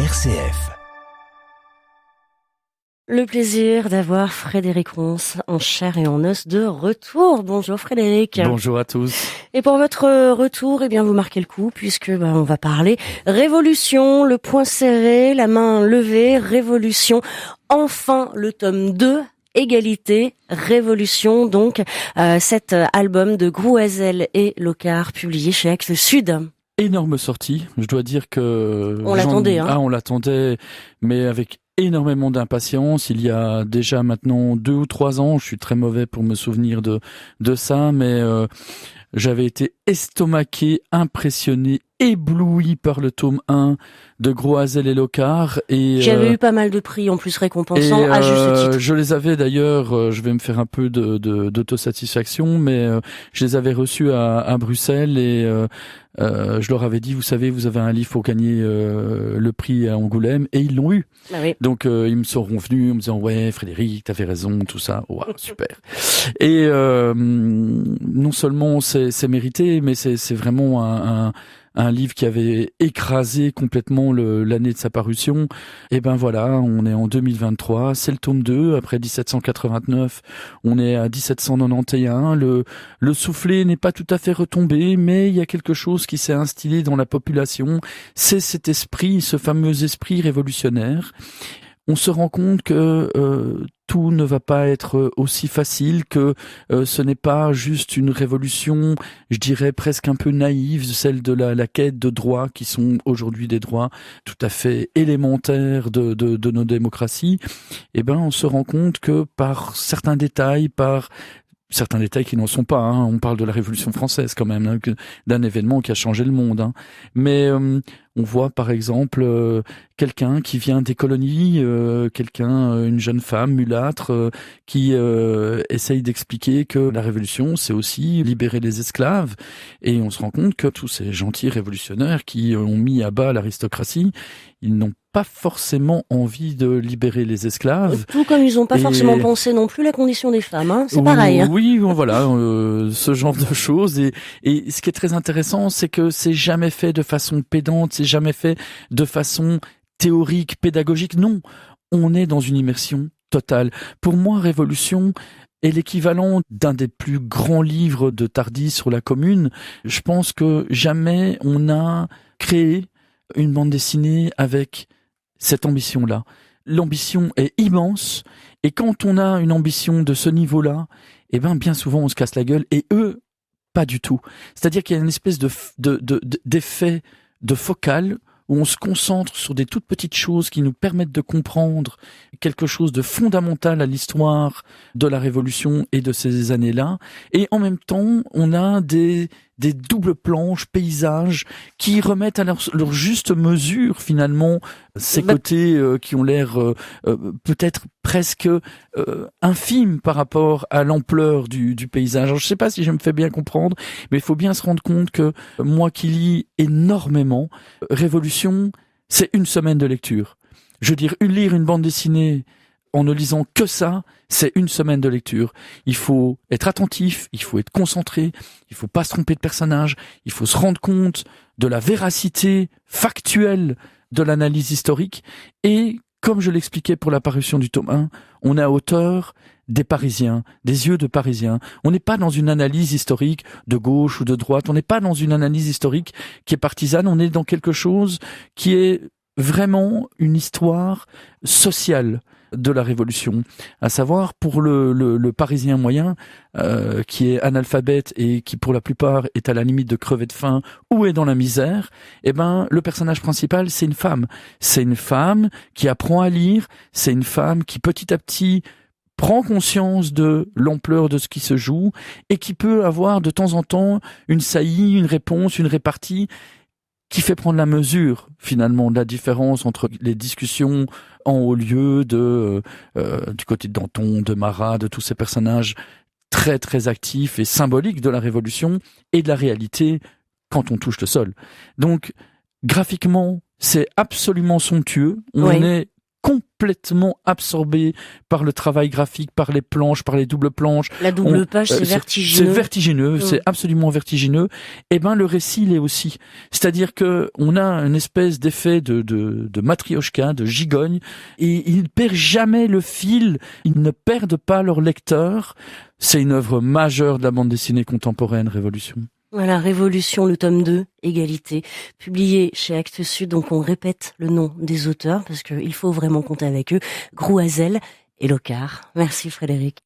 RCF. Le plaisir d'avoir Frédéric Ronce en chair et en os de retour. Bonjour Frédéric. Bonjour à tous. Et pour votre retour, vous marquez le coup puisque on va parler révolution, le poing serré, la main levée, révolution. Enfin, le tome 2. Égalité, révolution, donc cet album de Grouazel et Locard publié chez Actes Sud. Énorme sortie, je dois dire que... On l'attendait, on l'attendait, mais avec énormément d'impatience. Il y a déjà maintenant 2 ou 3 ans, je suis très mauvais pour me souvenir de ça, mais j'avais été estomaqué, impressionné, ébloui par le tome 1 de Grouazel et Locard. Et j'avais eu pas mal de prix en plus récompensants à juste titre. Je les avais d'ailleurs, je vais me faire un peu d'autosatisfaction, mais je les avais reçus à Bruxelles et je leur avais dit, vous savez, vous avez un livre pour gagner le prix à Angoulême, et ils l'ont eu. Ah oui. Donc ils me sont revenus en me disant, ouais Frédéric, t'avais raison, tout ça, wow, super. Et non seulement c'est mérité, mais c'est vraiment un livre qui avait écrasé complètement l'année de sa parution. Et ben voilà, on est en 2023, c'est le tome 2, après 1789, on est à 1791, le soufflet n'est pas tout à fait retombé, mais il y a quelque chose qui s'est instillé dans la population, c'est cet esprit, ce fameux esprit révolutionnaire. On se rend compte que tout ne va pas être aussi facile, que ce n'est pas juste une révolution, je dirais presque un peu naïve, celle de la quête de droits qui sont aujourd'hui des droits tout à fait élémentaires de nos démocraties. Eh ben, on se rend compte que par certains détails qui n'en sont pas, on parle de la Révolution française quand même, d'un événement qui a changé le monde, mais on voit par exemple quelqu'un qui vient des colonies, une jeune femme mulâtre qui essaye d'expliquer que la révolution c'est aussi libérer les esclaves, et on se rend compte que tous ces gentils révolutionnaires qui ont mis à bas l'aristocratie, ils n'ont pas forcément envie de libérer les esclaves. Tout comme ils n'ont pas forcément pensé non plus la condition des femmes, c'est pareil. Oui, voilà, ce genre de choses. Et ce qui est très intéressant, c'est que c'est jamais fait de façon pédante, c'est jamais fait de façon théorique, pédagogique. Non, on est dans une immersion totale. Pour moi, Révolution est l'équivalent d'un des plus grands livres de Tardy sur la Commune. Je pense que jamais on a créé une bande dessinée avec cette ambition-là. L'ambition est immense, et quand on a une ambition de ce niveau-là, bien souvent on se casse la gueule, et eux, pas du tout. C'est-à-dire qu'il y a une espèce d'effet de focale, où on se concentre sur des toutes petites choses qui nous permettent de comprendre quelque chose de fondamental à l'histoire de la Révolution et de ces années-là. Et en même temps, on a des doubles planches, paysages, qui remettent à leur juste mesure, finalement, ces côtés qui ont l'air peut-être presque infimes par rapport à l'ampleur du paysage. Alors, je ne sais pas si je me fais bien comprendre, mais il faut bien se rendre compte que moi qui lis énormément, Révolution, c'est une semaine de lecture. Je veux dire, lire une bande dessinée en ne lisant que ça, c'est une semaine de lecture. Il faut être attentif, il faut être concentré, il faut pas se tromper de personnage, il faut se rendre compte de la véracité factuelle de l'analyse historique. Et comme je l'expliquais pour la parution du tome 1, on est à hauteur des Parisiens, des yeux de Parisiens. On n'est pas dans une analyse historique de gauche ou de droite, on n'est pas dans une analyse historique qui est partisane, on est dans quelque chose qui est vraiment une histoire sociale de la Révolution, à savoir pour le Parisien moyen qui est analphabète et qui pour la plupart est à la limite de crever de faim ou est dans la misère, le personnage principal c'est une femme. C'est une femme qui apprend à lire, c'est une femme qui petit à petit prend conscience de l'ampleur de ce qui se joue et qui peut avoir de temps en temps une saillie, une réponse, une répartie qui fait prendre la mesure finalement de la différence entre les discussions en haut lieu du côté de Danton, de Marat, de tous ces personnages très très actifs et symboliques de la Révolution, et de la réalité quand on touche le sol. Donc graphiquement, c'est absolument somptueux. On est complètement absorbé par le travail graphique, par les planches, par les doubles planches. La double page, c'est vertigineux. C'est vertigineux, c'est absolument vertigineux. Et ben le récit l'est aussi. C'est-à-dire que on a une espèce d'effet de matrioshka, de gigogne, et ils ne perdent jamais le fil. Ils ne perdent pas leur lecteur. C'est une œuvre majeure de la bande dessinée contemporaine, Révolution. Voilà, Révolution, le tome 2, Égalité, publié chez Actes Sud. Donc on répète le nom des auteurs parce qu'il faut vraiment compter avec eux. Grouazel et Locard. Merci Frédéric.